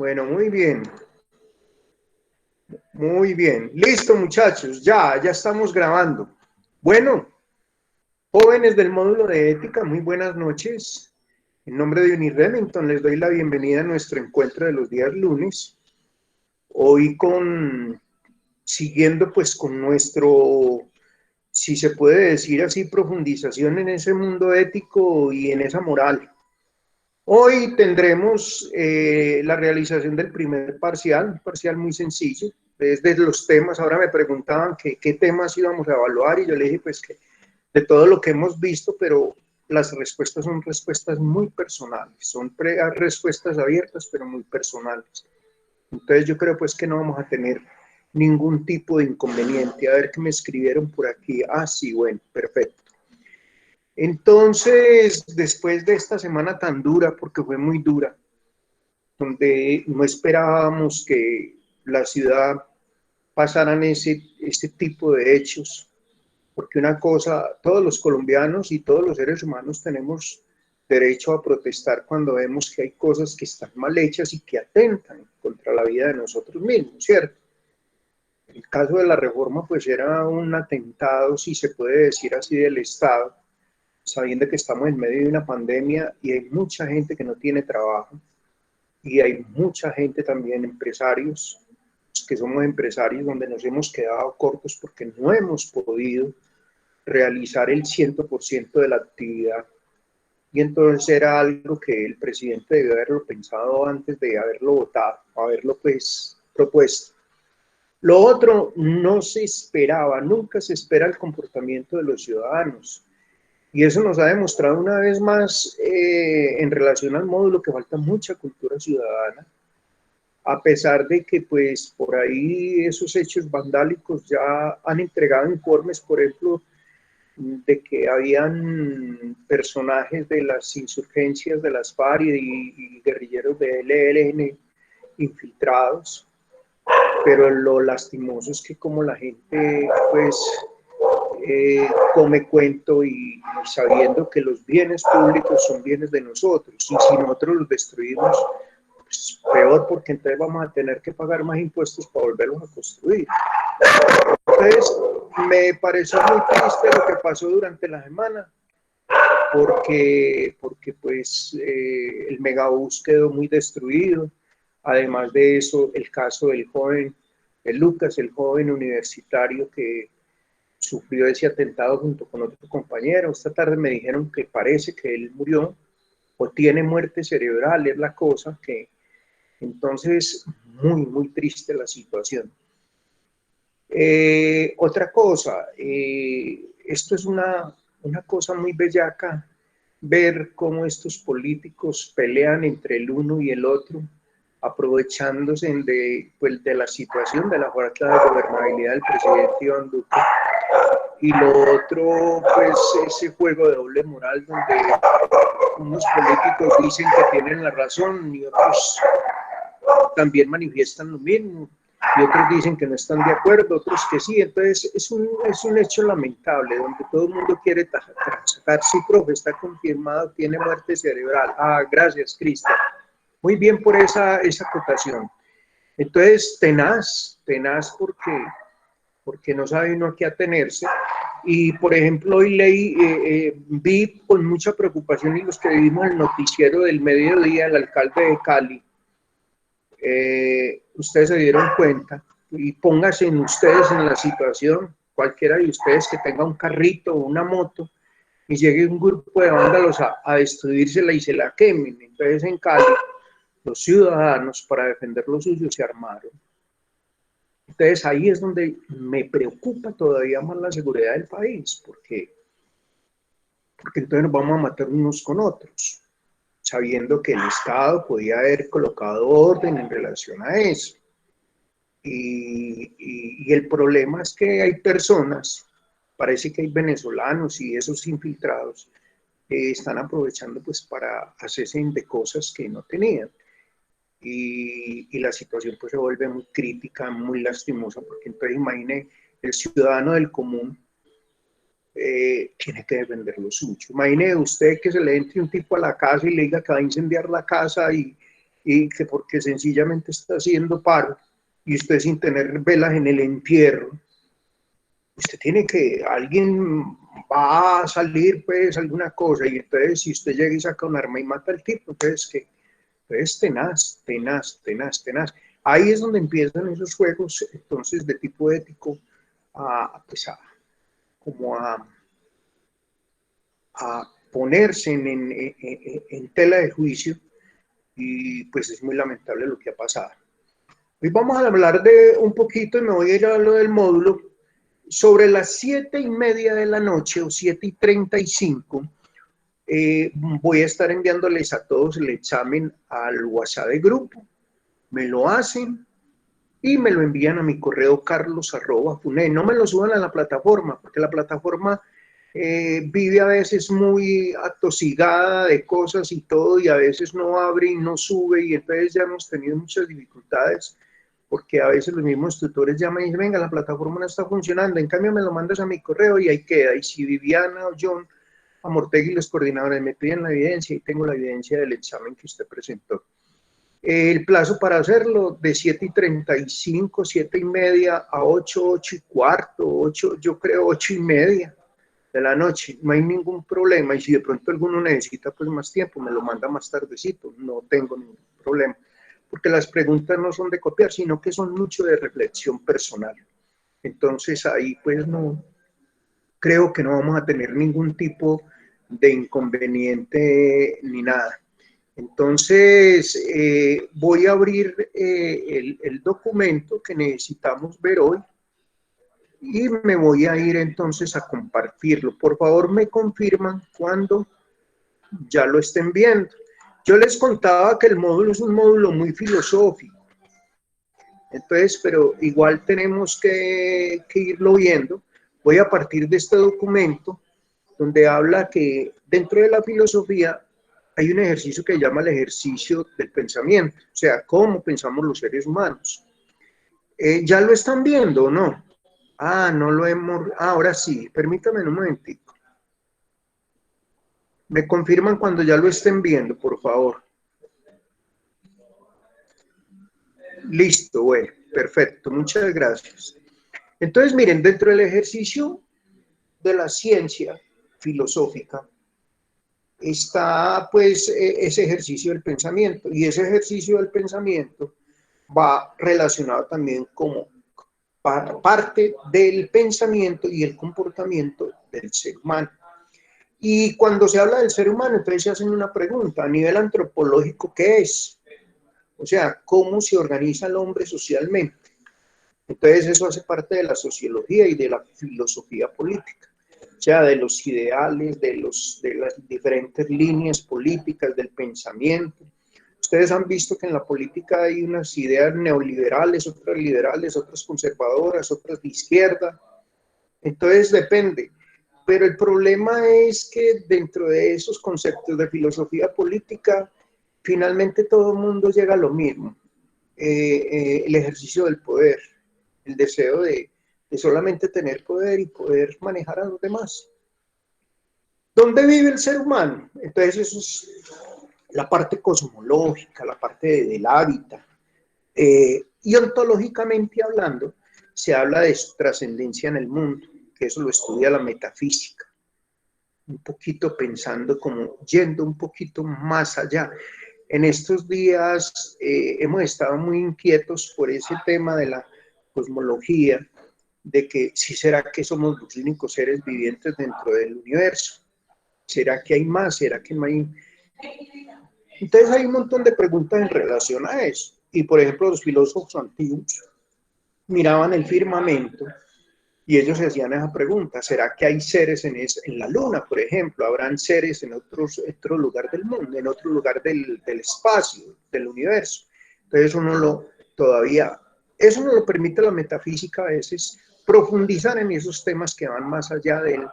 Bueno, muy bien. Listo, muchachos, ya estamos grabando. Bueno, jóvenes del módulo de ética, muy buenas noches. En nombre de Uni Remington les doy la bienvenida a nuestro encuentro de los días lunes. Hoy siguiendo pues con nuestro, si se puede decir así, profundización en ese mundo ético y en esa moral. Hoy tendremos la realización del primer parcial, un parcial muy sencillo, desde los temas. Ahora me preguntaban qué temas íbamos a evaluar y yo le dije pues que de todo lo que hemos visto, pero las respuestas son respuestas muy personales, son respuestas abiertas pero muy personales. Entonces yo creo pues que no vamos a tener ningún tipo de inconveniente. A ver qué me escribieron por aquí. Ah, sí, bueno, perfecto. Entonces, después de esta semana tan dura, porque fue muy dura, donde no esperábamos que la ciudad pasaran ese tipo de hechos, porque una cosa, todos los colombianos y todos los seres humanos tenemos derecho a protestar cuando vemos que hay cosas que están mal hechas y que atentan contra la vida de nosotros mismos, ¿cierto? El caso de la reforma pues era un atentado, si se puede decir así, del Estado, sabiendo que estamos en medio de una pandemia y hay mucha gente que no tiene trabajo y hay mucha gente también, empresarios, que somos empresarios donde nos hemos quedado cortos porque no hemos podido realizar el 100% de la actividad. Y entonces era algo que el presidente debió haberlo pensado antes de haberlo votado, haberlo pues propuesto. Lo otro, no se esperaba, nunca se espera el comportamiento de los ciudadanos. Y eso nos ha demostrado una vez más en relación al módulo que falta mucha cultura ciudadana, a pesar de que pues por ahí esos hechos vandálicos ya han entregado informes, por ejemplo, de que habían personajes de las insurgencias de las FARC y guerrilleros de ELN infiltrados, pero lo lastimoso es que como la gente pues come cuento y sabiendo que los bienes públicos son bienes de nosotros y si nosotros los destruimos, pues peor porque entonces vamos a tener que pagar más impuestos para volverlos a construir. Entonces me pareció muy triste lo que pasó durante la semana porque pues el megabús quedó muy destruido. Además de eso, el caso del joven, el Lucas, el joven universitario que sufrió ese atentado junto con otro compañero. Esta tarde me dijeron que parece que él murió o tiene muerte cerebral, es la cosa que entonces muy triste la situación. Otra cosa, esto es una cosa muy bellaca, ver cómo estos políticos pelean entre el uno y el otro, aprovechándose pues, de la situación de la falta de gobernabilidad del presidente Iván Duque. Y lo otro, pues ese juego de doble moral donde unos políticos dicen que tienen la razón y otros también manifiestan lo mismo. Y otros dicen que no están de acuerdo, otros que sí. Entonces es un hecho lamentable donde todo el mundo quiere sacar. Sí, profe, está confirmado, tiene muerte cerebral. Ah, gracias, Cristian. Muy bien por esa acotación. Entonces, tenaz porque no sabe uno a qué atenerse. Y, por ejemplo, hoy vi con mucha preocupación y los que vimos el noticiero del mediodía, el alcalde de Cali, ustedes se dieron cuenta y pónganse en ustedes en la situación, cualquiera de ustedes que tenga un carrito o una moto y llegue un grupo de vándalos a destruírsela y se la quemen. Entonces en Cali los ciudadanos para defender lo suyo se armaron. Entonces ahí es donde me preocupa todavía más la seguridad del país, porque entonces nos vamos a matar unos con otros, sabiendo que el Estado podía haber colocado orden en relación a eso. Y el problema es que hay personas, parece que hay venezolanos y esos infiltrados, que están aprovechando pues para hacerse de cosas que no tenían. Y la situación pues se vuelve muy crítica, muy lastimosa, porque entonces imagine el ciudadano del común tiene que defender lo suyo. Imagine usted que se le entre un tipo a la casa y le diga que va a incendiar la casa y y que porque sencillamente está haciendo paro y usted sin tener velas en el entierro, usted tiene que, alguien va a salir pues alguna cosa y entonces si usted llega y saca un arma y mata al tipo, entonces que entonces tenaz, tenaz, tenaz, tenaz. Ahí es donde empiezan esos juegos entonces de tipo ético pues como a ponerse en tela de juicio y pues es muy lamentable lo que ha pasado. Hoy vamos a hablar de un poquito, y me voy a ir a lo del módulo, sobre las 7:30 de la noche o 7:35, voy a estar enviándoles a todos el examen al WhatsApp de grupo, me lo hacen y me lo envían a mi correo carlos@fune. No me lo suban a la plataforma, porque la plataforma vive a veces muy atosigada de cosas y todo, y a veces no abre y no sube, y entonces ya hemos tenido muchas dificultades, porque a veces los mismos tutores llaman y dicen, venga, la plataforma no está funcionando, en cambio me lo mandas a mi correo y ahí queda, y si Viviana o John Amortegui, los coordinadores, me piden la evidencia, y tengo la evidencia del examen que usted presentó. El plazo para hacerlo de 7:35, 7:30 a 8, 8:15, 8, yo creo 8:30 de la noche, no hay ningún problema, y si de pronto alguno necesita pues más tiempo, me lo manda más tardecito, no tengo ningún problema, porque las preguntas no son de copiar, sino que son mucho de reflexión personal. Entonces ahí pues no, creo que no vamos a tener ningún tipo de inconveniente ni nada. Entonces, voy a abrir el documento que necesitamos ver hoy y me voy a ir entonces a compartirlo. Por favor, me confirman cuando ya lo estén viendo. Yo les contaba que el módulo es un módulo muy filosófico, entonces, pero igual tenemos que irlo viendo. Voy a partir de este documento donde habla que dentro de la filosofía hay un ejercicio que se llama el ejercicio del pensamiento, o sea, cómo pensamos los seres humanos. ¿Ya lo están viendo o no? No lo hemos... ahora sí, permítame un momentico. Me confirman cuando ya lo estén viendo, por favor. Listo, bueno, perfecto, muchas gracias. Entonces, miren, dentro del ejercicio de la ciencia filosófica está pues ese ejercicio del pensamiento, y ese ejercicio del pensamiento va relacionado también como parte del pensamiento y el comportamiento del ser humano. Y cuando se habla del ser humano, entonces se hacen una pregunta a nivel antropológico, ¿qué es? O sea, ¿cómo se organiza el hombre socialmente? Entonces eso hace parte de la sociología y de la filosofía política, o sea, de los ideales, de las diferentes líneas políticas, del pensamiento. Ustedes han visto que en la política hay unas ideas neoliberales, otras liberales, otras conservadoras, otras de izquierda. Entonces depende. Pero el problema es que dentro de esos conceptos de filosofía política, finalmente todo el mundo llega a lo mismo. El ejercicio del poder, el deseo de solamente tener poder y poder manejar a los demás. ¿Dónde vive el ser humano? Entonces eso es la parte cosmológica, la parte del hábitat. Y ontológicamente hablando, se habla de su trascendencia en el mundo, que eso lo estudia la metafísica, un poquito pensando como yendo un poquito más allá. En estos días hemos estado muy inquietos por ese tema de la cosmología, de que si será que somos los únicos seres vivientes dentro del universo, será que hay más, será que no hay. Entonces hay un montón de preguntas en relación a eso. Y por ejemplo, los filósofos antiguos miraban el firmamento y ellos se hacían esa pregunta: ¿será que hay seres en la luna, por ejemplo? ¿Habrán seres en otro lugar del mundo, en otro lugar del espacio, del universo? Entonces eso no lo permite la metafísica a veces, profundizar en esos temas que van más allá de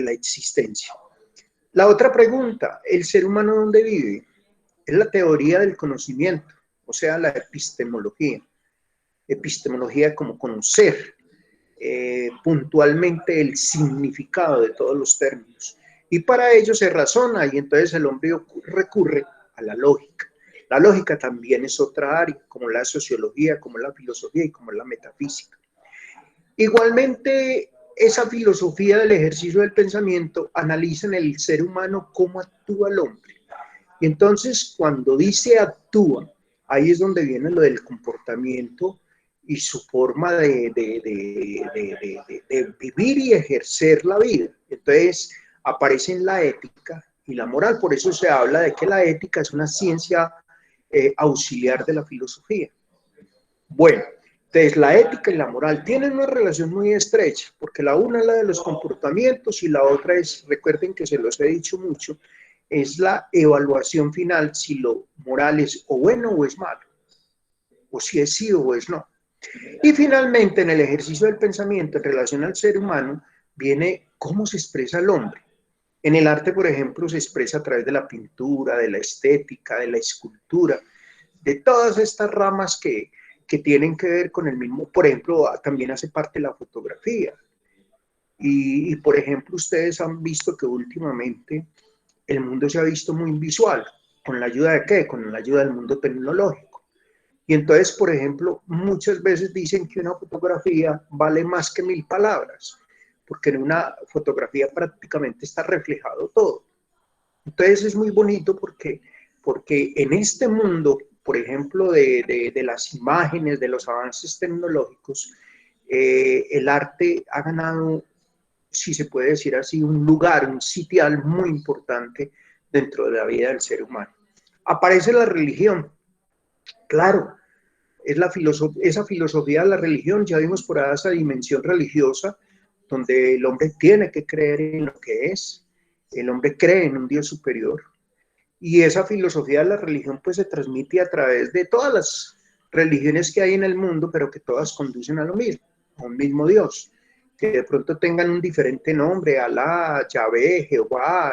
la existencia. La otra pregunta: ¿el ser humano dónde vive? Es la teoría del conocimiento, o sea, la epistemología. Epistemología como conocer puntualmente el significado de todos los términos. Y para ello se razona, y entonces el hombre recurre a la lógica. La lógica también es otra área, como la sociología, como la filosofía y como la metafísica. Igualmente, esa filosofía del ejercicio del pensamiento analiza en el ser humano cómo actúa el hombre. Y entonces, cuando dice actúa, ahí es donde viene lo del comportamiento y su forma de vivir y ejercer la vida. Entonces, aparecen la ética y la moral. Por eso se habla de que la ética es una ciencia auxiliar de la filosofía. Bueno, entonces la ética y la moral tienen una relación muy estrecha, porque la una es la de los comportamientos y la otra es, recuerden que se los he dicho mucho, es la evaluación final si lo moral es o bueno o es malo, o si es sí o es no. Y finalmente, en el ejercicio del pensamiento en relación al ser humano, viene cómo se expresa el hombre. En el arte, por ejemplo, se expresa a través de la pintura, de la estética, de la escultura, de todas estas ramas que tienen que ver con el mismo. Por ejemplo, también hace parte la fotografía. Por ejemplo, ustedes han visto que últimamente el mundo se ha visto muy visual. ¿Con la ayuda de qué? Con la ayuda del mundo tecnológico. Y entonces, por ejemplo, muchas veces dicen que una fotografía vale más que 1000 palabras, porque en una fotografía prácticamente está reflejado todo. Entonces es muy bonito porque en este mundo, por ejemplo, de las imágenes, de los avances tecnológicos, el arte ha ganado, si se puede decir así, un lugar, un sitial muy importante dentro de la vida del ser humano. Aparece la religión, claro, es esa filosofía de la religión, ya vimos por ahí esa dimensión religiosa, donde el hombre tiene que creer en lo que es, el hombre cree en un Dios superior, y esa filosofía de la religión pues se transmite a través de todas las religiones que hay en el mundo, pero que todas conducen a lo mismo, a un mismo Dios, que de pronto tengan un diferente nombre, Alá, Yahvé, Jehová,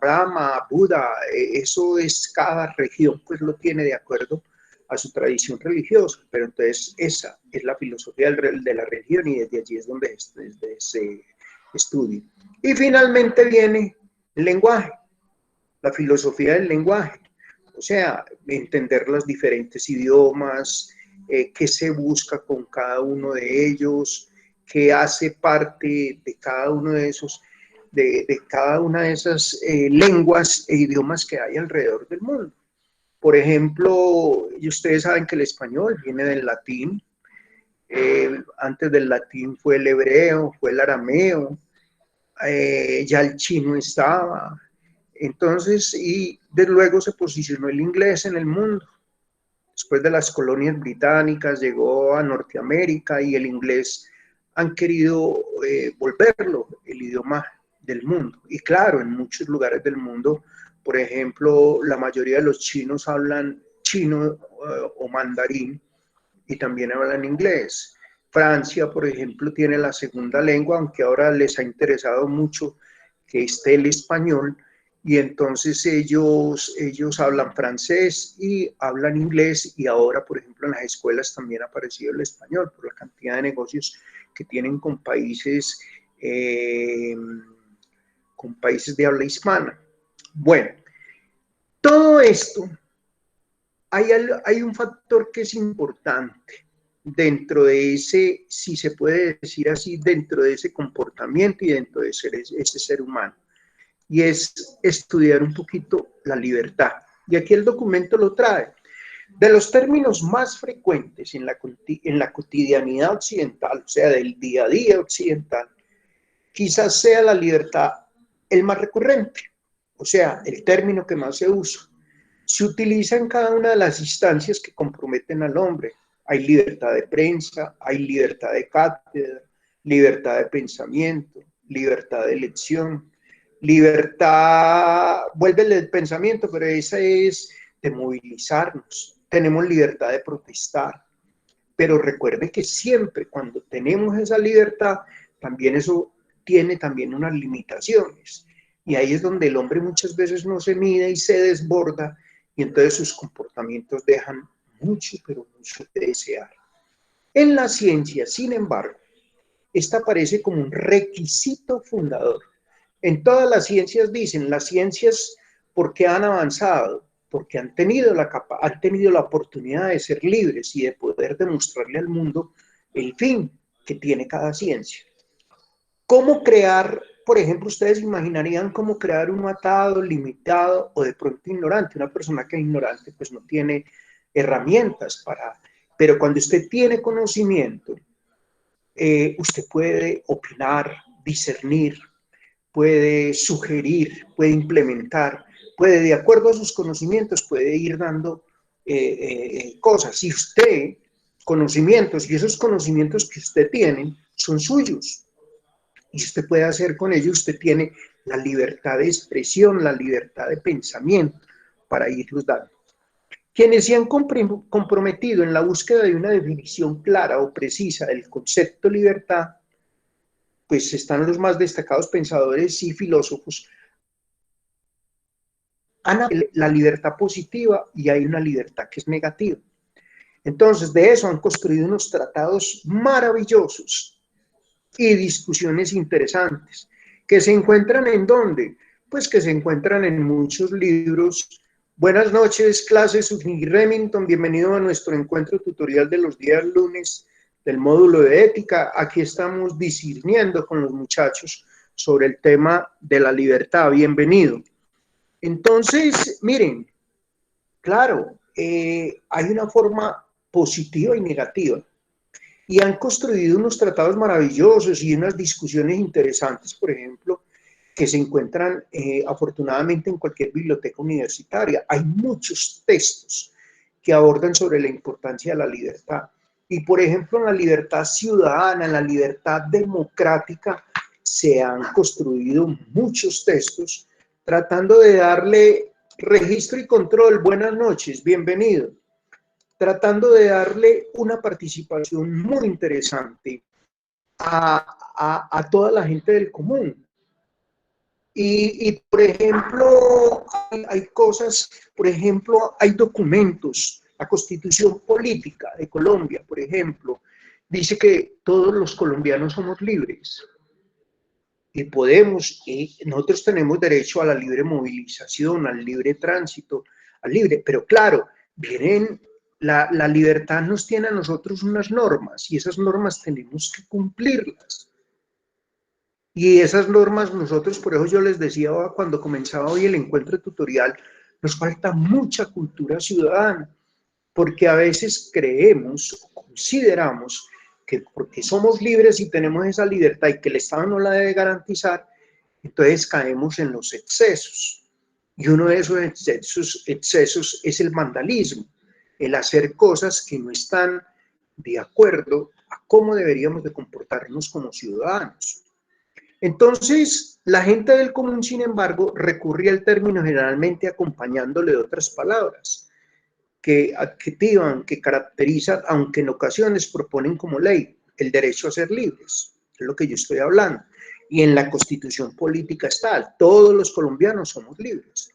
Brahma, Buda, eso es cada región, pues lo tiene de acuerdo a su tradición religiosa, pero entonces esa es la filosofía de la religión y desde allí es donde se estudia. Y finalmente viene el lenguaje, la filosofía del lenguaje, o sea, entender los diferentes idiomas, qué se busca con cada uno de ellos, qué hace parte de cada uno de esos, de cada una de esas lenguas e idiomas que hay alrededor del mundo. Por ejemplo, y ustedes saben que el español viene del latín, antes del latín fue el hebreo, fue el arameo, ya el chino estaba, entonces, y de luego se posicionó el inglés en el mundo. Después de las colonias británicas llegó a Norteamérica y el inglés han querido volverlo el idioma del mundo. Y claro, en muchos lugares del mundo, por ejemplo, la mayoría de los chinos hablan chino o mandarín y también hablan inglés. Francia, por ejemplo, tiene la segunda lengua, aunque ahora les ha interesado mucho que esté el español, y entonces ellos hablan francés y hablan inglés, y ahora, por ejemplo, en las escuelas también ha aparecido el español, por la cantidad de negocios que tienen con países de habla hispana. Bueno, todo esto, hay un factor que es importante dentro de ese, si se puede decir así, dentro de ese comportamiento y dentro de ese ser humano, y es estudiar un poquito la libertad. Y aquí el documento lo trae. De los términos más frecuentes en la cotidianidad occidental, o sea, del día a día occidental, quizás sea la libertad el más recurrente, o sea, el término que más se usa. Se utiliza en cada una de las instancias que comprometen al hombre. Hay libertad de prensa, hay libertad de cátedra, libertad de pensamiento, libertad de elección, libertad, vuelve el pensamiento, pero esa es de movilizarnos. Tenemos libertad de protestar, pero recuerde que siempre cuando tenemos esa libertad, también eso tiene también unas limitaciones. Y ahí es donde el hombre muchas veces no se mide y se desborda, y entonces sus comportamientos dejan mucho, pero mucho de desear. En la ciencia, sin embargo, esta aparece como un requisito fundador. En todas las ciencias dicen, las ciencias ¿Por qué han avanzado? Porque han tenido la oportunidad de ser libres y de poder demostrarle al mundo el fin que tiene cada ciencia. ¿Cómo crear, por ejemplo, ustedes imaginarían cómo crear un atado, limitado o de pronto ignorante? Una persona que es ignorante pues no tiene herramientas para... Pero cuando usted tiene conocimiento, usted puede opinar, discernir, puede sugerir, puede implementar, puede, de acuerdo a sus conocimientos, puede ir dando cosas. Si usted, conocimientos, y esos conocimientos que usted tiene son suyos, y usted puede hacer con ellos, usted tiene la libertad de expresión, la libertad de pensamiento para irlos dando. Quienes se han comprometido en la búsqueda de una definición clara o precisa del concepto libertad, pues están los más destacados pensadores y filósofos. La libertad positiva y hay una libertad que es negativa. Entonces, de eso han construido unos tratados maravillosos y discusiones interesantes, que se encuentran ¿en dónde? Pues que se encuentran en muchos libros. Buenas noches, clases Uni Remington, bienvenido a nuestro encuentro tutorial de los días lunes del módulo de ética. Aquí estamos discerniendo con los muchachos sobre el tema de la libertad. Bienvenido. Entonces, miren, claro, hay una forma positiva y negativa. Y han construido unos tratados maravillosos y unas discusiones interesantes, por ejemplo, que se encuentran afortunadamente en cualquier biblioteca universitaria. Hay muchos textos que abordan sobre la importancia de la libertad. Y, por ejemplo, en la libertad ciudadana, en la libertad democrática, se han construido muchos textos tratando de darle registro y control. Buenas noches, bienvenido. Tratando de darle una participación muy interesante a toda la gente del común. Y por ejemplo, hay cosas, por ejemplo, hay documentos, la Constitución Política de Colombia, por ejemplo, dice que todos los colombianos somos libres y podemos, y nosotros tenemos derecho a la libre movilización, al libre tránsito, al libre, pero claro, vienen, la libertad nos tiene a nosotros unas normas y esas normas tenemos que cumplirlas. Y esas normas nosotros, por eso yo les decía cuando comenzaba hoy el encuentro tutorial, nos falta mucha cultura ciudadana, porque a veces creemos o consideramos que porque somos libres y tenemos esa libertad y que el Estado no la debe garantizar, entonces caemos en los excesos. Y uno de esos excesos es el vandalismo, el hacer cosas que no están de acuerdo a cómo deberíamos de comportarnos como ciudadanos. Entonces, la gente del común, sin embargo, recurría al término generalmente acompañándole de otras palabras que adjetivan, que caracterizan, aunque en ocasiones proponen como ley el derecho a ser libres, es lo que yo estoy hablando. Y en la Constitución política está, todos los colombianos somos libres.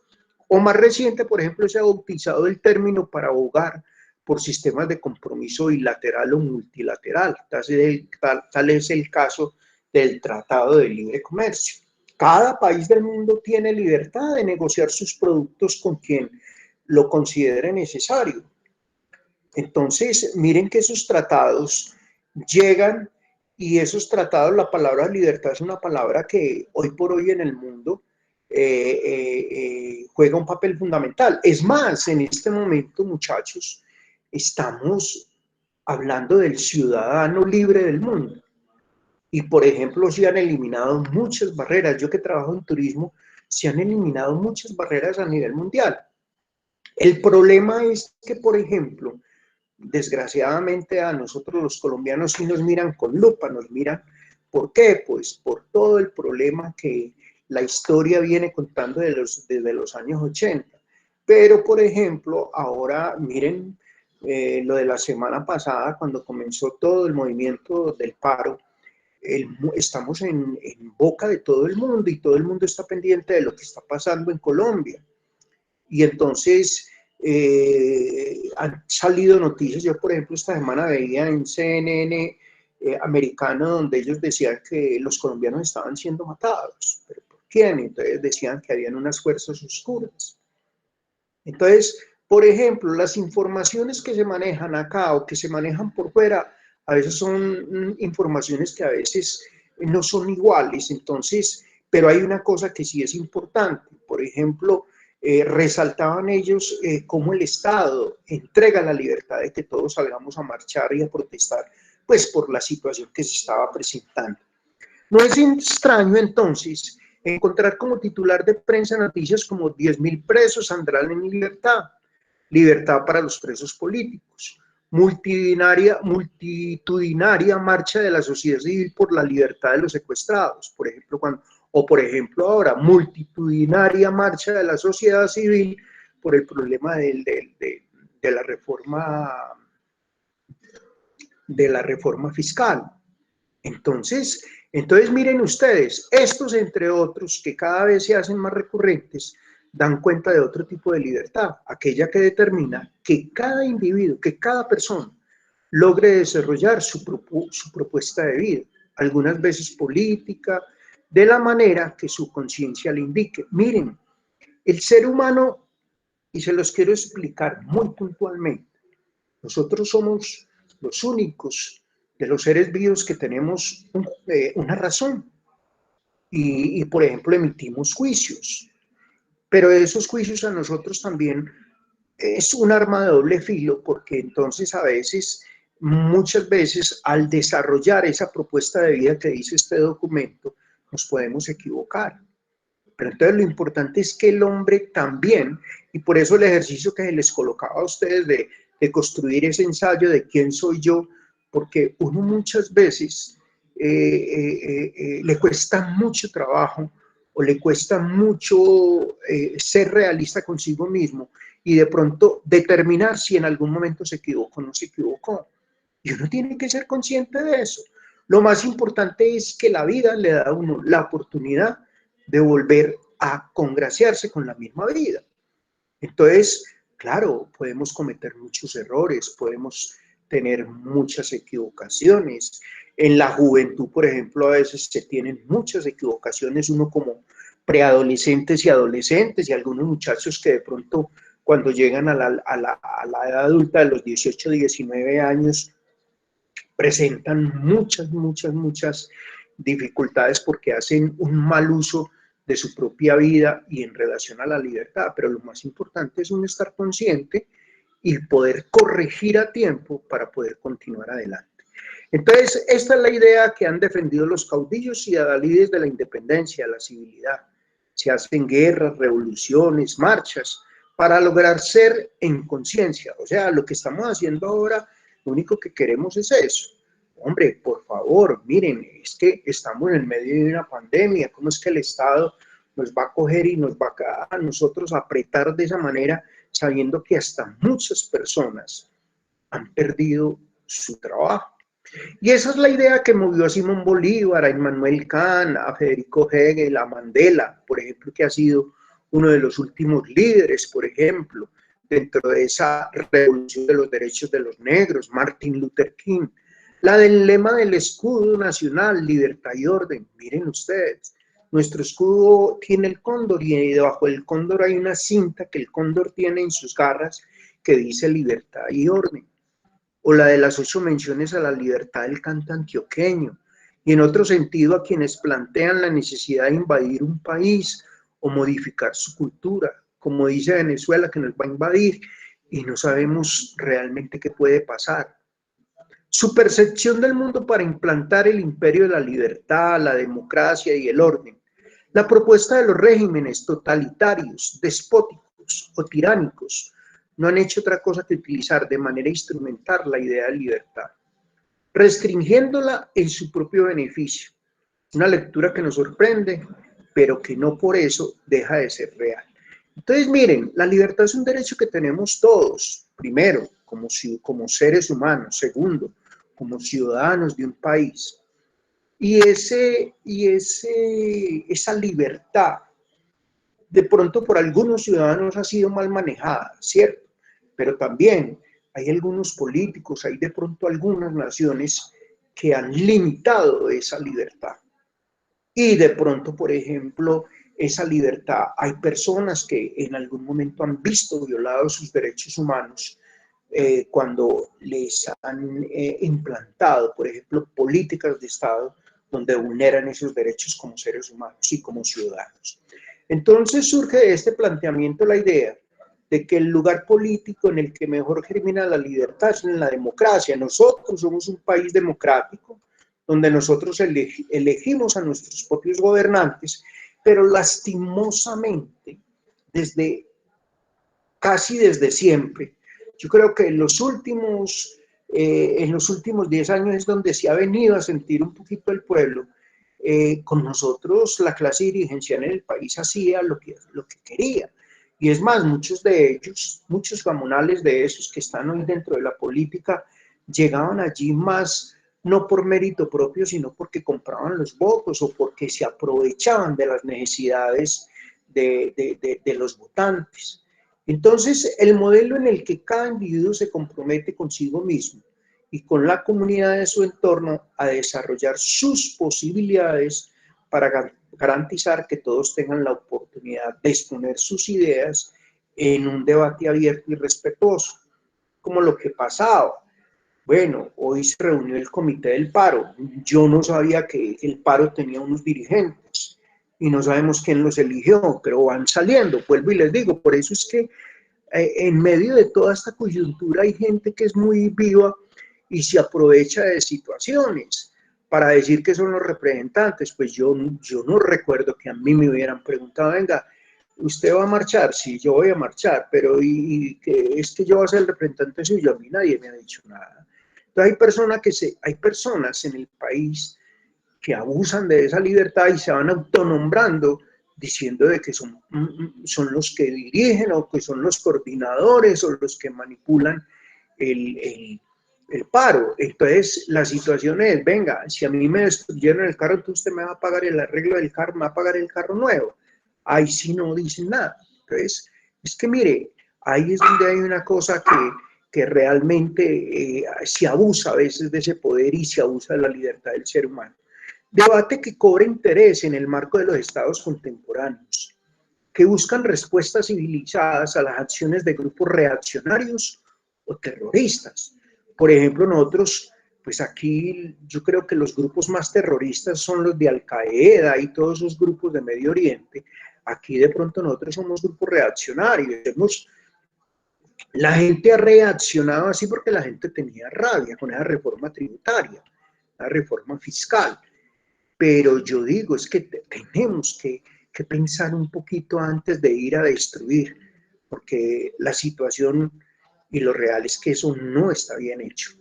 O más reciente, por ejemplo, se ha bautizado el término para abogar por sistemas de compromiso bilateral o multilateral. Tal es el caso del Tratado de Libre Comercio. Cada país del mundo tiene libertad de negociar sus productos con quien lo considere necesario. Entonces, miren que esos tratados llegan y esos tratados, la palabra libertad es una palabra que hoy por hoy en el mundo juega un papel fundamental. Es más, en este momento, muchachos, estamos hablando del ciudadano libre del mundo. Y, por ejemplo, se han eliminado muchas barreras. Yo que trabajo en turismo, se han eliminado muchas barreras a nivel mundial. El problema es que, por ejemplo, desgraciadamente a nosotros los colombianos sí nos miran con lupa, nos miran, ¿por qué? Pues por todo el problema que la historia viene contando desde los años 80. Pero, por ejemplo, ahora miren lo de la semana pasada, cuando comenzó todo el movimiento del paro, estamos en boca de todo el mundo y todo el mundo está pendiente de lo que está pasando en Colombia. Y entonces han salido noticias, yo por ejemplo esta semana veía en CNN americano donde ellos decían que los colombianos estaban siendo matados. ¿Pero por quién, entonces decían que habían unas fuerzas oscuras. Entonces, por ejemplo, las informaciones que se manejan acá o que se manejan por fuera, a veces son informaciones que a veces no son iguales, entonces, pero hay una cosa que sí es importante, por ejemplo, resaltaban ellos cómo el Estado entrega la libertad de que todos salgamos a marchar y a protestar, pues por la situación que se estaba presentando. No es extraño entonces encontrar como titular de prensa noticias como 10.000 presos saldrán en libertad, libertad para los presos políticos, multitudinaria marcha de la sociedad civil por la libertad de los secuestrados, por ejemplo, por ejemplo ahora, multitudinaria marcha de la sociedad civil por el problema de la reforma fiscal. Entonces miren ustedes, estos entre otros que cada vez se hacen más recurrentes, dan cuenta de otro tipo de libertad, aquella que determina que cada individuo, que cada persona logre desarrollar su propuesta de vida, algunas veces política, de la manera que su conciencia le indique. Miren, el ser humano, y se los quiero explicar muy puntualmente, nosotros somos los únicos de los seres vivos que tenemos una razón y, por ejemplo, emitimos juicios, pero esos juicios a nosotros también es un arma de doble filo porque entonces a veces, muchas veces, al desarrollar esa propuesta de vida que dice este documento, nos podemos equivocar. Pero entonces lo importante es que el hombre también, y por eso el ejercicio que les colocaba a ustedes de construir ese ensayo de quién soy yo, porque uno muchas veces le cuesta mucho trabajo o le cuesta mucho ser realista consigo mismo y de pronto determinar si en algún momento se equivocó o no se equivocó. Y uno tiene que ser consciente de eso. Lo más importante es que la vida le da a uno la oportunidad de volver a congraciarse con la misma vida. Entonces, claro, podemos cometer muchos errores, podemos tener muchas equivocaciones. En la juventud, por ejemplo, a veces se tienen muchas equivocaciones, uno como preadolescentes y adolescentes y algunos muchachos que de pronto cuando llegan a la edad adulta de los 18, 19 años, presentan muchas dificultades porque hacen un mal uso de su propia vida y en relación a la libertad, pero lo más importante es uno estar consciente y poder corregir a tiempo para poder continuar adelante. Entonces, esta es la idea que han defendido los caudillos y adalides de la independencia, la civilidad. Se hacen guerras, revoluciones, marchas, para lograr ser en conciencia. O sea, lo que estamos haciendo ahora, lo único que queremos es eso. Hombre, por favor, miren, es que estamos en medio de una pandemia, ¿cómo es que el Estado nos va a coger y nos va a nosotros apretar de esa manera, sabiendo que hasta muchas personas han perdido su trabajo? Y esa es la idea que movió a Simón Bolívar, a Immanuel Kant, a Federico Hegel, a Mandela, por ejemplo, que ha sido uno de los últimos líderes, por ejemplo, dentro de esa revolución de los derechos de los negros, Martin Luther King. La del lema del escudo nacional, libertad y orden. Miren ustedes, nuestro escudo tiene el cóndor y debajo del cóndor hay una cinta que el cóndor tiene en sus garras que dice libertad y orden. O la de las 8 menciones a la libertad del canto antioqueño. Y en otro sentido a quienes plantean la necesidad de invadir un país o modificar su cultura, como dice Venezuela que nos va a invadir y no sabemos realmente qué puede pasar. Su percepción del mundo para implantar el imperio de la libertad, la democracia y el orden. La propuesta de los regímenes totalitarios, despóticos o tiránicos no han hecho otra cosa que utilizar de manera instrumental la idea de libertad, restringiéndola en su propio beneficio. Una lectura que nos sorprende, pero que no por eso deja de ser real. Entonces, miren, la libertad es un derecho que tenemos todos, primero, como seres humanos, segundo, como ciudadanos de un país. Y esa libertad, de pronto por algunos ciudadanos ha sido mal manejada, ¿cierto? Pero también hay algunos políticos, hay de pronto algunas naciones que han limitado esa libertad. Y de pronto, por ejemplo, esa libertad. Hay personas que en algún momento han visto violados sus derechos humanos cuando les han implantado, por ejemplo, políticas de Estado donde vulneran esos derechos como seres humanos y como ciudadanos. Entonces surge de este planteamiento la idea de que el lugar político en el que mejor germina la libertad es en la democracia. Nosotros somos un país democrático donde nosotros elegimos a nuestros propios gobernantes, pero lastimosamente, casi desde siempre, yo creo que en los últimos 10 años es donde se ha venido a sentir un poquito el pueblo. Con nosotros la clase dirigencial en el país hacía lo que quería. Y es más, muchos de ellos, muchos gamonales de esos que están hoy dentro de la política, llegaban allí más no por mérito propio, sino porque compraban los votos o porque se aprovechaban de las necesidades de los votantes. Entonces, el modelo en el que cada individuo se compromete consigo mismo y con la comunidad de su entorno a desarrollar sus posibilidades para garantizar que todos tengan la oportunidad de exponer sus ideas en un debate abierto y respetuoso, como lo que pasaba. Bueno, hoy se reunió el comité del paro. Yo no sabía que el paro tenía unos dirigentes y no sabemos quién los eligió, pero van saliendo, vuelvo y les digo, por eso es que en medio de toda esta coyuntura hay gente que es muy viva y se aprovecha de situaciones para decir que son los representantes. Pues yo no recuerdo que a mí me hubieran preguntado, venga, ¿usted va a marchar? Sí, yo voy a marchar, pero ¿y que es que yo voy a ser el representante suyo? A mí nadie me ha dicho nada. Entonces hay personas en el país que abusan de esa libertad y se van autonombrando diciendo de que son los que dirigen o que son los coordinadores o los que manipulan el paro. Entonces la situación es, venga, si a mí me destruyeron el carro, entonces usted me va a pagar el arreglo del carro, me va a pagar el carro nuevo. Ahí sí no dicen nada. Entonces, es que mire, ahí es donde hay una cosa que realmente se abusa a veces de ese poder y se abusa de la libertad del ser humano. Debate que cobra interés en el marco de los estados contemporáneos, que buscan respuestas civilizadas a las acciones de grupos reaccionarios o terroristas. Por ejemplo, nosotros, pues aquí yo creo que los grupos más terroristas son los de Al-Qaeda y todos esos grupos de Medio Oriente. Aquí de pronto nosotros somos grupos reaccionarios. La gente ha reaccionado así porque la gente tenía rabia con esa reforma tributaria, la reforma fiscal. Pero yo digo, es que tenemos que pensar un poquito antes de ir a destruir, porque la situación y lo real es que eso no está bien hecho.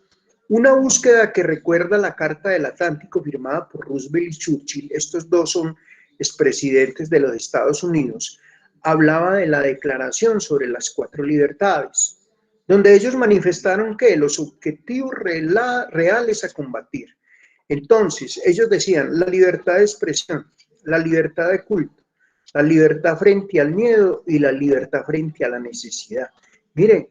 Una búsqueda que recuerda la Carta del Atlántico firmada por Roosevelt y Churchill, estos dos son expresidentes de los Estados Unidos, hablaba de la Declaración sobre las 4 libertades, donde ellos manifestaron que los objetivos reales a combatir. Entonces, ellos decían la libertad de expresión, la libertad de culto, la libertad frente al miedo y la libertad frente a la necesidad. Miren,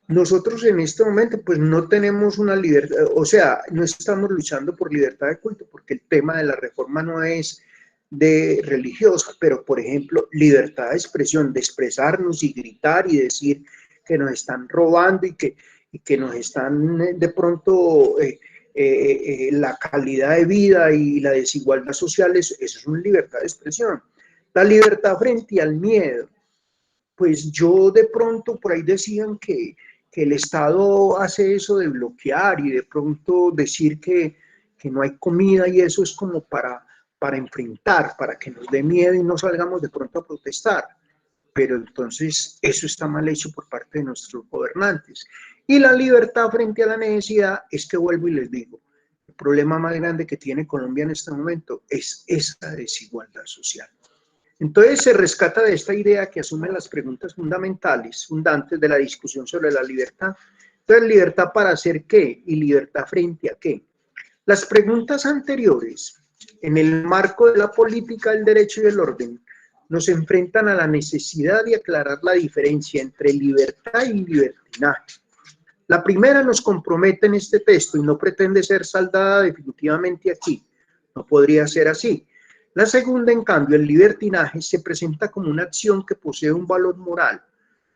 nosotros en este momento pues no tenemos una libertad, o sea, no estamos luchando por libertad de culto porque el tema de la reforma no es de religiosa, pero por ejemplo, libertad de expresión, de expresarnos y gritar y decir que nos están robando y que nos están de pronto la calidad de vida y la desigualdad social, eso es una libertad de expresión. La libertad frente al miedo, pues yo de pronto por ahí decían que el Estado hace eso de bloquear y de pronto decir que no hay comida y eso es como para enfrentar, para que nos dé miedo y no salgamos de pronto a protestar. Pero entonces eso está mal hecho por parte de nuestros gobernantes. Y la libertad frente a la necesidad es que vuelvo y les digo, el problema más grande que tiene Colombia en este momento es esa desigualdad social. Entonces se rescata de esta idea que asume las preguntas fundantes de la discusión sobre la libertad. Entonces, ¿libertad para hacer qué? ¿Y libertad frente a qué? Las preguntas anteriores, en el marco de la política del derecho y el orden, nos enfrentan a la necesidad de aclarar la diferencia entre libertad y libertinaje. La primera nos compromete en este texto y no pretende ser saldada definitivamente aquí. No podría ser así. La segunda, en cambio, el libertinaje, se presenta como una acción que posee un valor moral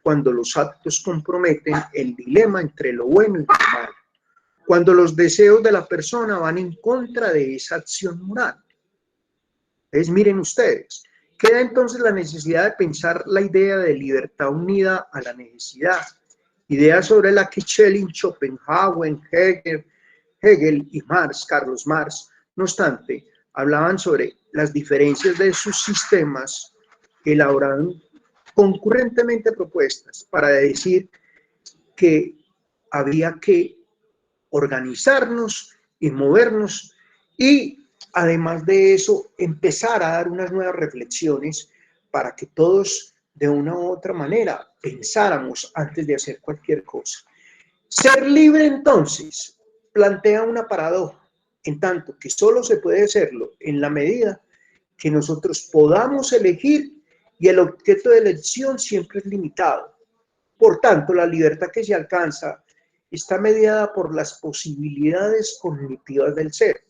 cuando los actos comprometen el dilema entre lo bueno y lo malo, cuando los deseos de la persona van en contra de esa acción moral. Entonces, miren ustedes, queda entonces la necesidad de pensar la idea de libertad unida a la necesidad, idea sobre la que Schelling, Schopenhauer, Hegel y Marx, Carlos Marx, no obstante, hablaban sobre las diferencias de sus sistemas, elaboraron concurrentemente propuestas para decir que había que organizarnos y movernos y además de eso empezar a dar unas nuevas reflexiones para que todos de una u otra manera pensáramos antes de hacer cualquier cosa. Ser libre entonces plantea una paradoja, en tanto que solo se puede serlo en la medida que nosotros podamos elegir y el objeto de elección siempre es limitado. Por tanto, la libertad que se alcanza está mediada por las posibilidades cognitivas del ser.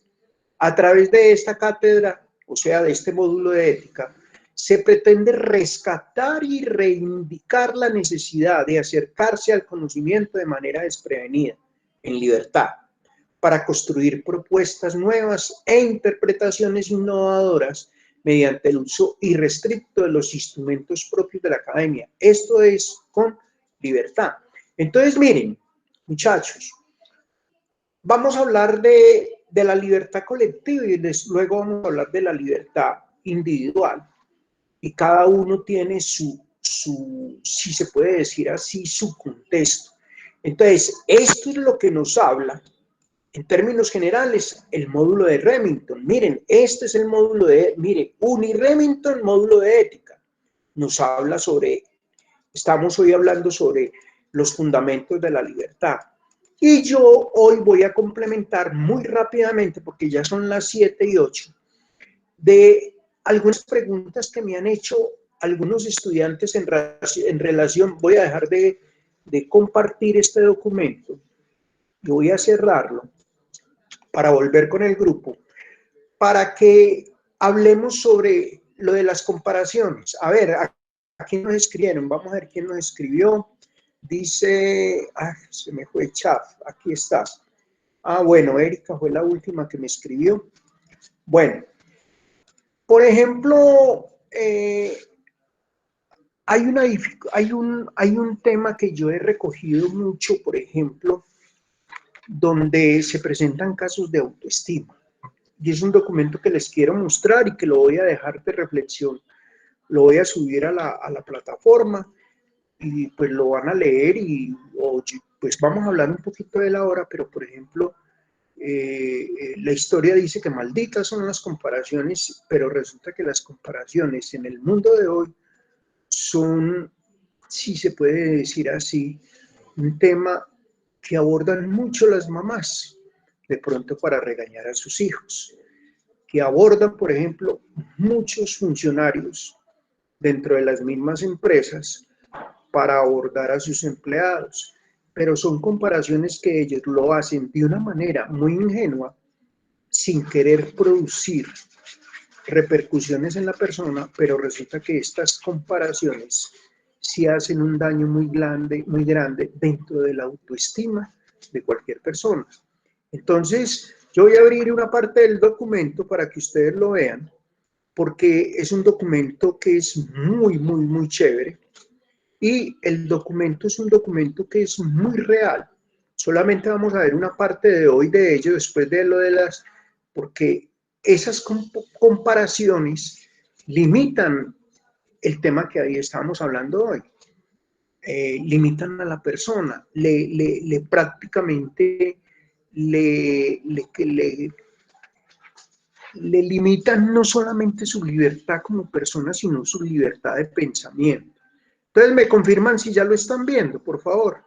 A través de esta cátedra, o sea, de este módulo de ética, se pretende rescatar y reivindicar la necesidad de acercarse al conocimiento de manera desprevenida, en libertad, para construir propuestas nuevas e interpretaciones innovadoras mediante el uso irrestricto de los instrumentos propios de la academia. Esto es con libertad. Entonces, miren, muchachos, vamos a hablar de la libertad colectiva y luego vamos a hablar de la libertad individual. Y cada uno tiene si se puede decir así, su contexto. Entonces, esto es lo que nos habla, en términos generales, el módulo de Remington. Miren, este es el módulo miren, Uni-Remington, módulo de ética. Nos habla sobre, estamos hoy hablando sobre los fundamentos de la libertad. Y yo hoy voy a complementar muy rápidamente, porque ya son las 7:08, de algunas preguntas que me han hecho algunos estudiantes en relación, voy a dejar de compartir este documento y voy a cerrarlo para volver con el grupo, para que hablemos sobre lo de las comparaciones. A ver, aquí nos escribieron, vamos a ver quién nos escribió. Dice, se me fue Chaf, aquí está. Bueno, Erika fue la última que me escribió. Bueno, por ejemplo, hay un tema que yo he recogido mucho, por ejemplo, donde se presentan casos de autoestima. Y es un documento que les quiero mostrar y que lo voy a dejar de reflexión. Lo voy a subir a la plataforma y pues lo van a leer y pues vamos a hablar un poquito de él ahora, pero por ejemplo, la historia dice que malditas son las comparaciones, pero resulta que las comparaciones en el mundo de hoy son, si se puede decir así, un tema que abordan mucho las mamás, de pronto para regañar a sus hijos, que abordan, por ejemplo, muchos funcionarios dentro de las mismas empresas para abordar a sus empleados, pero son comparaciones que ellos lo hacen de una manera muy ingenua, sin querer producir repercusiones en la persona, pero resulta que estas comparaciones sí hacen un daño muy grande dentro de la autoestima de cualquier persona. Entonces, yo voy a abrir una parte del documento para que ustedes lo vean, porque es un documento que es muy chévere y el documento es un documento que es muy real. Solamente vamos a ver una parte de hoy de ello, después de lo de porque esas comparaciones limitan el tema que ahí estamos hablando hoy. Limitan a la persona, prácticamente le limitan no solamente su libertad como persona, sino su libertad de pensamiento. Entonces, me confirman si ya lo están viendo, por favor.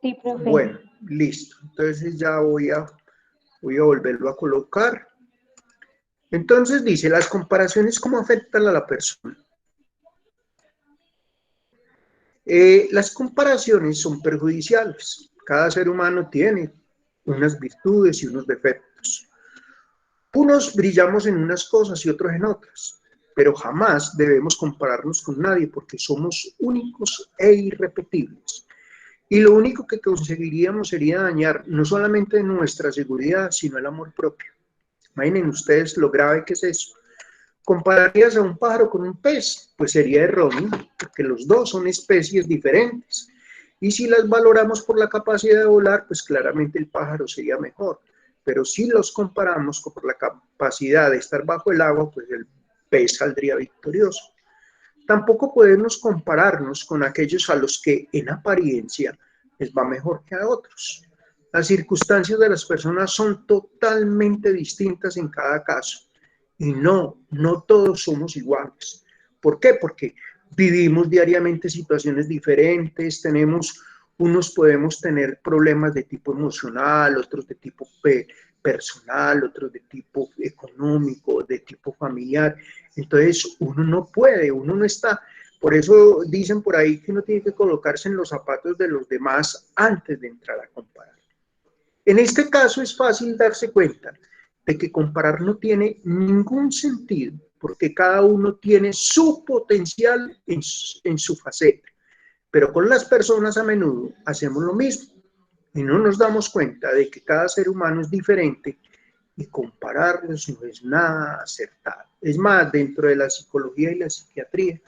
Sí, profe. Bueno, listo. Entonces ya voy a volverlo a colocar. Entonces dice, las comparaciones, ¿cómo afectan a la persona? Las comparaciones son perjudiciales. Cada ser humano tiene unas virtudes y unos defectos. Unos brillamos en unas cosas y otros en otras, pero jamás debemos compararnos con nadie porque somos únicos e irrepetibles. Y lo único que conseguiríamos sería dañar no solamente nuestra seguridad, sino el amor propio. Imaginen ustedes lo grave que es eso. ¿Compararías a un pájaro con un pez? Pues sería erróneo, porque los dos son especies diferentes. Y si las valoramos por la capacidad de volar, pues claramente el pájaro sería mejor. Pero si los comparamos por la capacidad de estar bajo el agua, pues el pez saldría victorioso. Tampoco podemos compararnos con aquellos a los que en apariencia les va mejor que a otros. Las circunstancias de las personas son totalmente distintas en cada caso. Y no todos somos iguales. ¿Por qué? Porque vivimos diariamente situaciones diferentes, unos podemos tener problemas de tipo emocional, otros de tipo personal, otros de tipo económico, de tipo familiar. Entonces, uno no está. Por eso dicen por ahí que uno tiene que colocarse en los zapatos de los demás antes de entrar a comparar. En este caso es fácil darse cuenta de que comparar no tiene ningún sentido, porque cada uno tiene su potencial en su faceta. Pero con las personas a menudo hacemos lo mismo y no nos damos cuenta de que cada ser humano es diferente y compararlos no es nada acertado. Es más, dentro de la psicología y la psiquiatría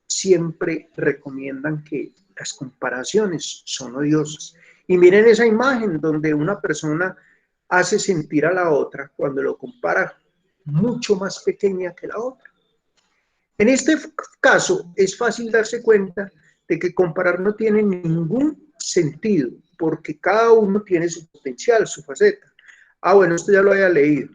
siempre recomiendan que las comparaciones son odiosas. Y miren esa imagen donde una persona hace sentir a la otra cuando lo compara mucho más pequeña que la otra. En este caso es fácil darse cuenta de que comparar no tiene ningún sentido porque cada uno tiene su potencial, su faceta. Ah, bueno, esto ya lo había leído.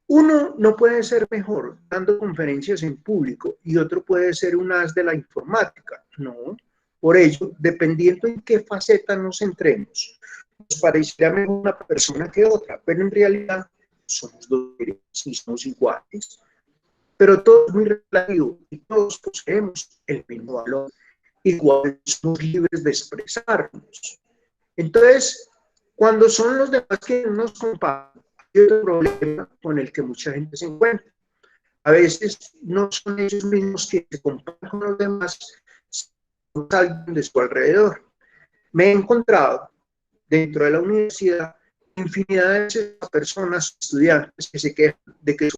Uno no puede ser mejor dando conferencias en público y otro puede ser un as de la informática. No. Por ello, dependiendo en qué faceta nos centremos, nos parecerá mejor una persona que otra, pero en realidad somos dos y somos iguales. Pero todo es muy relativo y todos poseemos el mismo valor. Igual somos libres de expresarnos. Entonces, cuando son los demás que nos comparan, hay otro problema con el que mucha gente se encuentra. A veces no son ellos mismos que se comparan con los demás, sino alguien de su alrededor. Me he encontrado dentro de la universidad infinidad de personas, estudiantes, que se quejan de que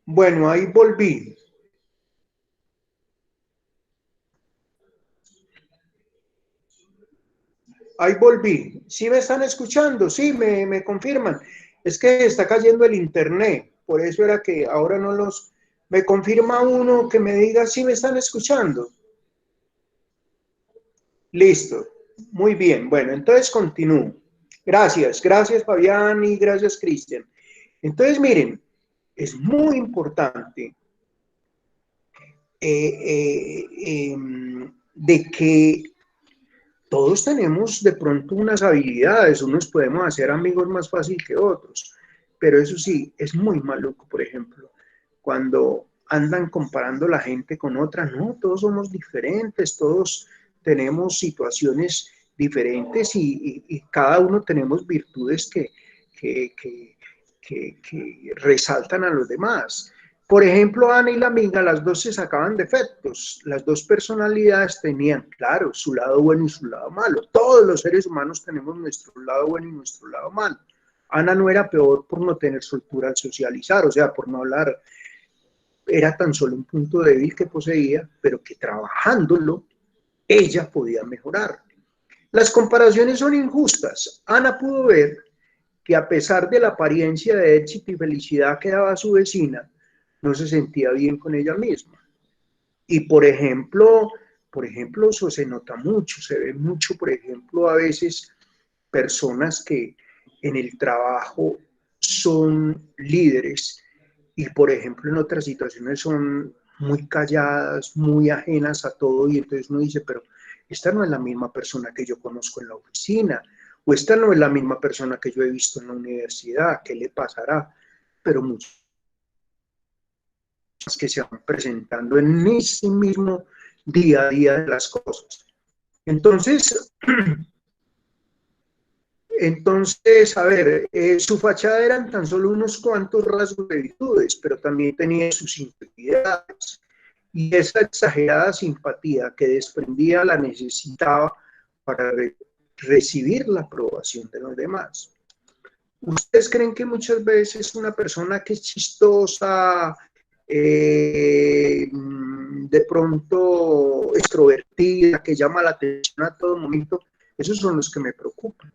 Bueno, ahí volví. Ahí volví. ¿Sí me están escuchando? Sí, me confirman. Es que está cayendo el internet. Por eso era que ahora no los... Me confirma uno que me diga si me están escuchando. Listo. Muy bien. Bueno, entonces continúo. Gracias. Gracias, Fabián, y gracias, Cristian. Entonces, miren, es muy importante de que todos tenemos de pronto unas habilidades, unos podemos hacer amigos más fácil que otros, pero eso sí, es muy maluco, por ejemplo, cuando andan comparando la gente con otra, no, todos somos diferentes, todos tenemos situaciones diferentes y cada uno tenemos virtudes que, que, que resaltan a los demás. Por ejemplo, Ana y la amiga, las dos se sacaban defectos, las dos personalidades tenían, claro, su lado bueno y su lado malo. Todos los seres humanos tenemos nuestro lado bueno y nuestro lado malo. Ana no era peor por no tener soltura al socializar, o sea, por no hablar, era tan solo un punto débil que poseía, pero que trabajándolo, ella podía mejorar. Las comparaciones son injustas. Ana pudo ver que a pesar de la apariencia de éxito y felicidad que daba su vecina, no se sentía bien con ella misma. Y por ejemplo, eso se nota mucho, se ve mucho, por ejemplo, a veces personas que en el trabajo son líderes y, por ejemplo, en otras situaciones son muy calladas, muy ajenas a todo y entonces uno dice, pero esta no es la misma persona que yo conozco en la oficina o esta no es la misma persona que yo he visto en la universidad, ¿qué le pasará? Pero muchos que se van presentando en ese mismo día a día de las cosas. Entonces, a ver, su fachada eran tan solo unos cuantos rasgos de virtudes, pero también tenía sus integridades. Y esa exagerada simpatía que desprendía la necesitaba para recibir la aprobación de los demás. ¿Ustedes creen que muchas veces una persona que es chistosa, de pronto extrovertida, que llama la atención a todo momento, esos son los que me preocupan?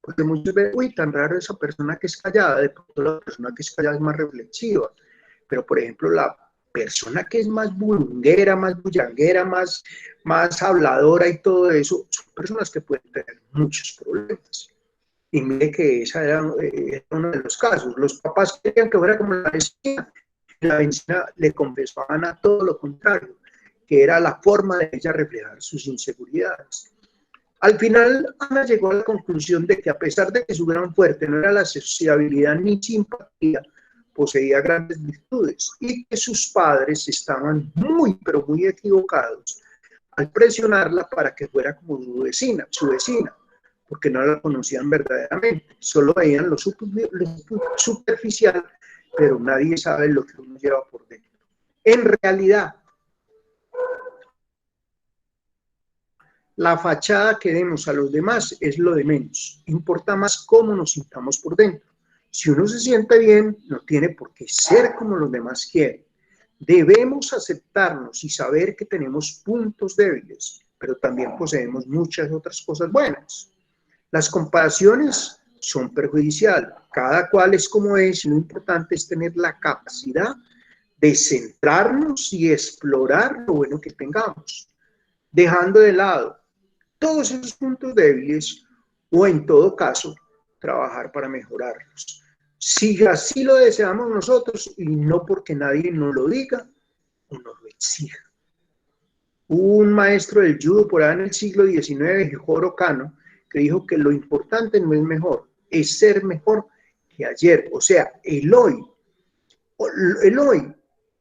Porque muchas veces, uy, tan raro esa persona que es callada, de pronto la persona que es callada es más reflexiva, pero por ejemplo la persona que es más bulunguera, más bullanguera, más habladora y todo eso, son personas que pueden tener muchos problemas. Y mire que esa era uno de los casos. Los papás querían que fuera como la vecina le confesaban a todo lo contrario, que era la forma de ella reflejar sus inseguridades. Al final, Ana llegó a la conclusión de que a pesar de que su gran fuerte no era la sociabilidad ni simpatía, poseía grandes virtudes y que sus padres estaban muy, pero muy equivocados al presionarla para que fuera como su vecina, porque no la conocían verdaderamente, solo veían lo superficial, pero nadie sabe lo que uno lleva por dentro. En realidad, la fachada que demos a los demás es lo de menos. Importa más cómo nos sintamos por dentro. Si uno se siente bien, no tiene por qué ser como los demás quieren. Debemos aceptarnos y saber que tenemos puntos débiles, pero también poseemos muchas otras cosas buenas. Las comparaciones son perjudiciales. Cada cual es como es. Lo importante es tener la capacidad de centrarnos y explorar lo bueno que tengamos, dejando de lado todos esos puntos débiles o en todo caso trabajar para mejorarlos. Si así lo deseamos nosotros y no porque nadie nos lo diga o nos lo exija. Hubo un maestro del judo por ahí en el siglo XIX, Jigoro Kano, que dijo que lo importante no es mejor, es ser mejor que ayer. O sea, el hoy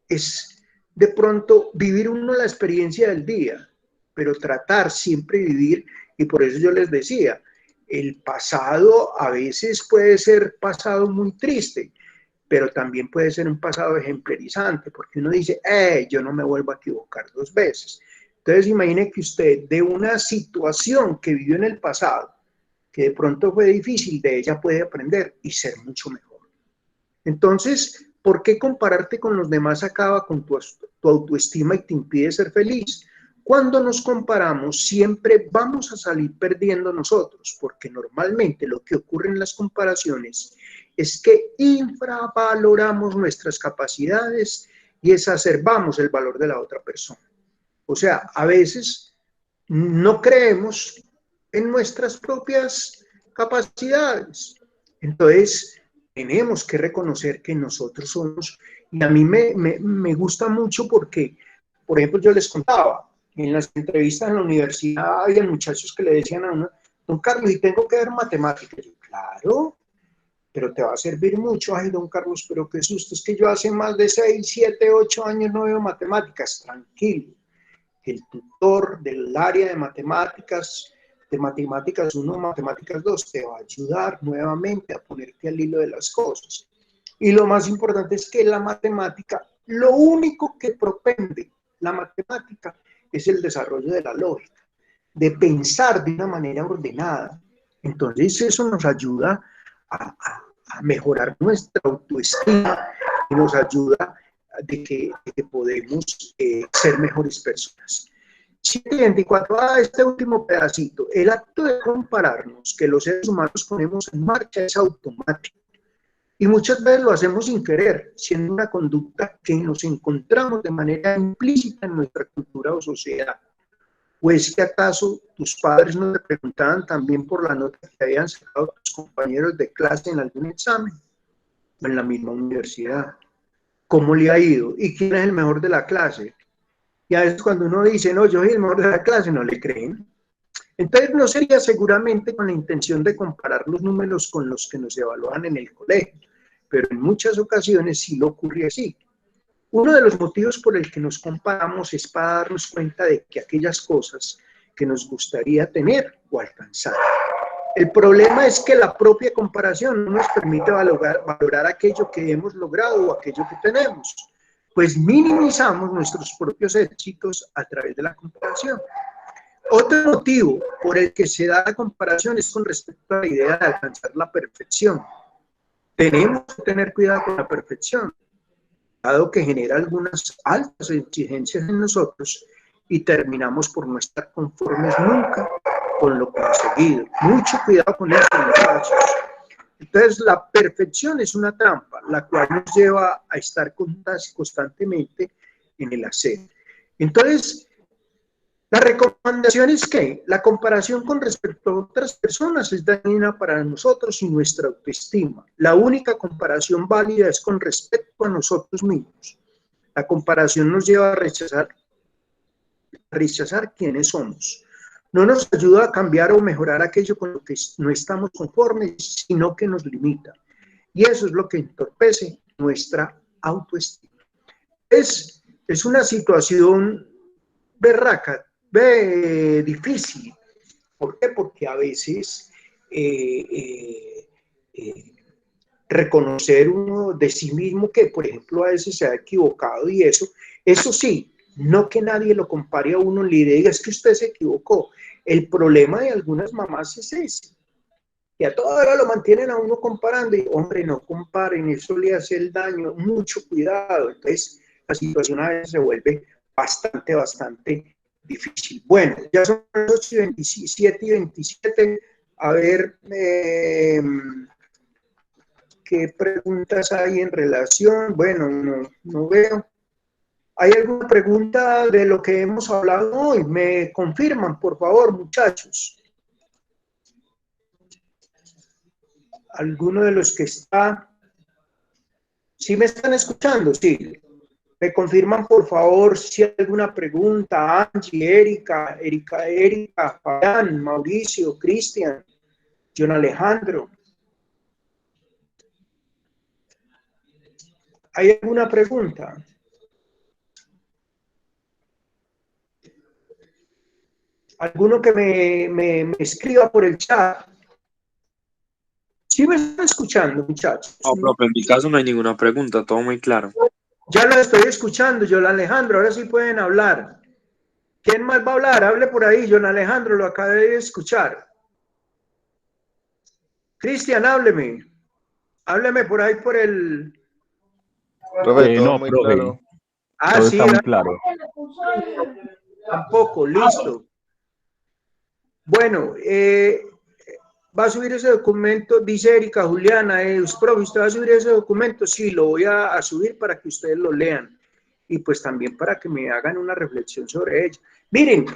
es de pronto vivir uno la experiencia del día, pero tratar siempre de vivir, y por eso yo les decía, el pasado a veces puede ser pasado muy triste, pero también puede ser un pasado ejemplarizante, porque uno dice, yo no me vuelvo a equivocar dos veces. Entonces imagine que usted de una situación que vivió en el pasado, que de pronto fue difícil, de ella puede aprender y ser mucho mejor. Entonces, ¿Por qué compararte con los demás acaba con tu autoestima y te impide ser feliz? Cuando nos comparamos, siempre vamos a salir perdiendo nosotros, porque normalmente lo que ocurre en las comparaciones es que infravaloramos nuestras capacidades y exacerbamos el valor de la otra persona. O sea, a veces no creemos en nuestras propias capacidades. Entonces, tenemos que reconocer que nosotros somos, y a mí me gusta mucho porque, por ejemplo, yo les contaba, en las entrevistas en la universidad había muchachos que le decían a uno, don Carlos, ¿y tengo que ver matemáticas? Yo, claro, pero te va a servir mucho. Ay, don Carlos, pero qué susto, es que yo hace más de 6, 7, 8 años no veo matemáticas. Tranquilo, el tutor del área de matemáticas 1, matemáticas 2, te va a ayudar nuevamente a ponerte al hilo de las cosas. Y lo más importante es que la matemática, lo único que propende la matemática es el desarrollo de la lógica, de pensar de una manera ordenada. Entonces eso nos ayuda a mejorar nuestra autoestima y nos ayuda de que podemos ser mejores personas. 7:24, este último pedacito, el acto de compararnos que los seres humanos ponemos en marcha es automático y muchas veces lo hacemos sin querer, siendo una conducta que nos encontramos de manera implícita en nuestra cultura o sociedad. ¿O es que acaso tus padres no te preguntaban también por la nota que habían sacado tus compañeros de clase en algún examen o en la misma universidad? ¿Cómo le ha ido? ¿Y quién es el mejor de la clase? Y a veces cuando uno dice, no, yo soy el mejor de la clase, no le creen. Entonces no sería seguramente con la intención de comparar los números con los que nos evalúan en el colegio, pero en muchas ocasiones sí lo ocurre así. Uno de los motivos por el que nos comparamos es para darnos cuenta de que aquellas cosas que nos gustaría tener o alcanzar. El problema es que la propia comparación no nos permite valorar aquello que hemos logrado o aquello que tenemos, pues minimizamos nuestros propios éxitos a través de la comparación. Otro motivo por el que se da la comparación es con respecto a la idea de alcanzar la perfección. Tenemos que tener cuidado con la perfección, dado que genera algunas altas exigencias en nosotros y terminamos por no estar conformes nunca con lo conseguido. Mucho cuidado con esto, muchachos. Entonces, la perfección es una trampa, la cual nos lleva a estar constantemente en el hacer. Entonces, la recomendación es que la comparación con respecto a otras personas es dañina para nosotros y nuestra autoestima. La única comparación válida es con respecto a nosotros mismos. La comparación nos lleva a rechazar quiénes somos. No nos ayuda a cambiar o mejorar aquello con lo que no estamos conformes, sino que nos limita. Y eso es lo que entorpece nuestra autoestima. Es una situación berraca, difícil. ¿Por qué? Porque a veces reconocer uno de sí mismo que, por ejemplo, a veces se ha equivocado y eso sí, no que nadie lo compare a uno ni le diga es que usted se equivocó. El problema de algunas mamás es ese, que a toda hora lo mantienen a uno comparando y, hombre, no comparen, eso le hace el daño, mucho cuidado. Entonces, la situación a veces se vuelve bastante difícil. Bueno, ya son las 8:27. A ver, ¿qué preguntas hay en relación? Bueno, no veo. ¿Hay alguna pregunta de lo que hemos hablado hoy? ¿Me confirman, por favor, muchachos? ¿Alguno de los que está? ¿Sí me están escuchando? Sí. Me confirman, por favor, si hay alguna pregunta. Angie, Erika, Fabián, Mauricio, Cristian, John Alejandro. ¿Hay alguna pregunta? ¿Alguno que me escriba por el chat? ¿Sí me están escuchando, muchachos? No, profe, en mi caso no hay ninguna pregunta, todo muy claro. Ya lo estoy escuchando, John Alejandro, ahora sí pueden hablar. ¿Quién más va a hablar? Hable por ahí, John Alejandro, lo acabé de escuchar. Cristian, hábleme. Hábleme por ahí por el... Profe, todo No, muy profe, claro. Ah, todo sí, está muy claro. tampoco, listo. Bueno, va a subir ese documento, dice Erika Juliana, profe, ¿usted va a subir ese documento? Sí, lo voy a subir para que ustedes lo lean y pues también para que me hagan una reflexión sobre ello. Miren,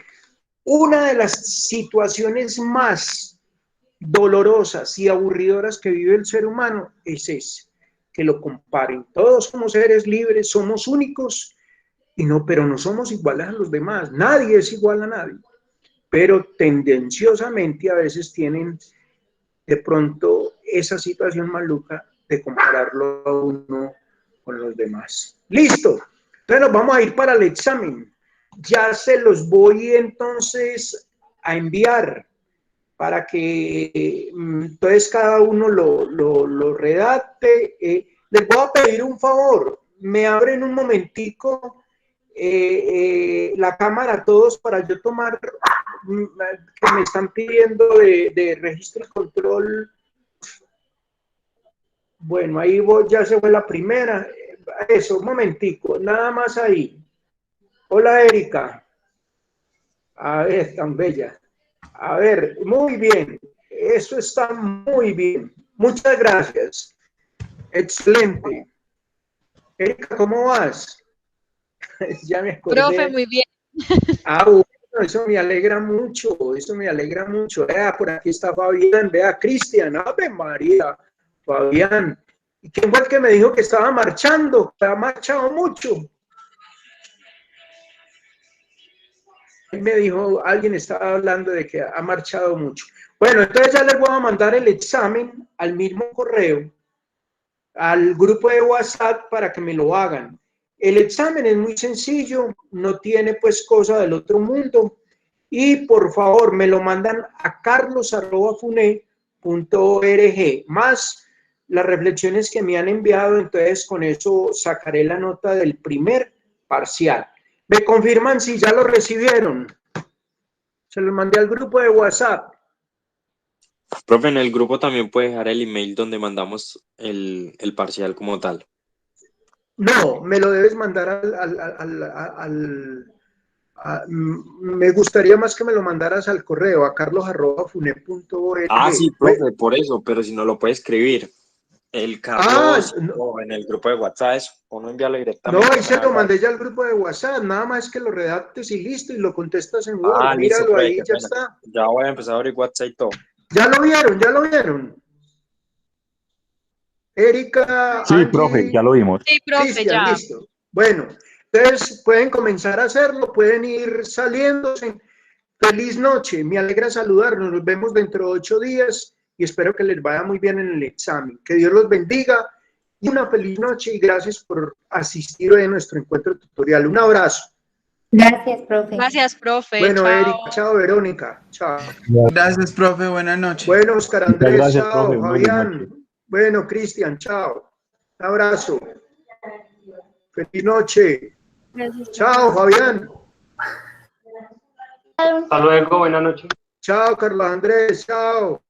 una de las situaciones más dolorosas y aburridoras que vive el ser humano es ese, que lo comparen. Todos somos seres libres, somos únicos, y no, pero no somos iguales a los demás. Nadie es igual a nadie, pero tendenciosamente a veces tienen de pronto esa situación maluca de compararlo a uno con los demás. Listo. Entonces nos vamos a ir para el examen. Ya se los voy entonces a enviar para que entonces cada uno lo redacte. Les voy a pedir un favor, me abren un momentico la cámara a todos para yo tomar, que me están pidiendo de registro y control. Bueno, ahí voy, ya se fue la primera. Eso, un momentico, nada más ahí. Hola, Erika. A ver, tan bella. A ver, muy bien. Eso está muy bien. Muchas gracias. Excelente. Erika, ¿cómo vas? Ya me Profe, acordé. muy bien. Ah, bueno, eso me alegra mucho. Eso me alegra mucho. Vea, por aquí está Fabián. Vea, Cristian. Ave María. Fabián. ¿Y quién fue el que me dijo que estaba marchando? Que ha marchado mucho. Él me dijo, alguien estaba hablando de que ha marchado mucho. Bueno, entonces ya les voy a mandar el examen al mismo correo, al grupo de WhatsApp para que me lo hagan. El examen es muy sencillo, no tiene pues cosa del otro mundo. Y por favor, me lo mandan a carlos@fune.org, más las reflexiones que me han enviado, entonces con eso sacaré la nota del primer parcial. ¿Me confirman si ya lo recibieron? Se los mandé al grupo de WhatsApp. Profe, en el grupo también puede dejar el email donde mandamos el parcial como tal. No, me lo debes mandar me gustaría más que me lo mandaras al correo, a carlos@fune.org. Ah, sí, profe, por eso, pero si no lo puede escribir. El Carlos o en el grupo de WhatsApp es uno enviarlo no, directamente. ahí se lo mandé ya al grupo de WhatsApp, nada más que lo redactes y listo, y lo contestas en Word. Ah, listo, Míralo profe, ahí, qué ya pena. está. Ya voy a empezar a abrir WhatsApp y todo. Ya lo vieron, ya lo vieron. Erika, Sí, profe, Angie, ya lo vimos. Sí, profe, Cristian, ya. listo. Bueno, entonces pueden comenzar a hacerlo, pueden ir saliéndose. Feliz noche, me alegra saludarnos, nos vemos dentro de 8 días y espero que les vaya muy bien en el examen. Que Dios los bendiga y una feliz noche y gracias por asistir hoy a nuestro encuentro tutorial. Un abrazo. Gracias, profe. Gracias, profe. Bueno, Chao. Erika, chao, Verónica, chao. Gracias, profe. Buenas noches. Bueno, Oscar Muchas Andrés, gracias, profe. chao, Una feliz noche. Fabián. Bueno, Cristian, chao. Un abrazo. Feliz noche. Gracias. Chao, Fabián. Hasta luego, buenas noches. Chao, Carlos Andrés, chao.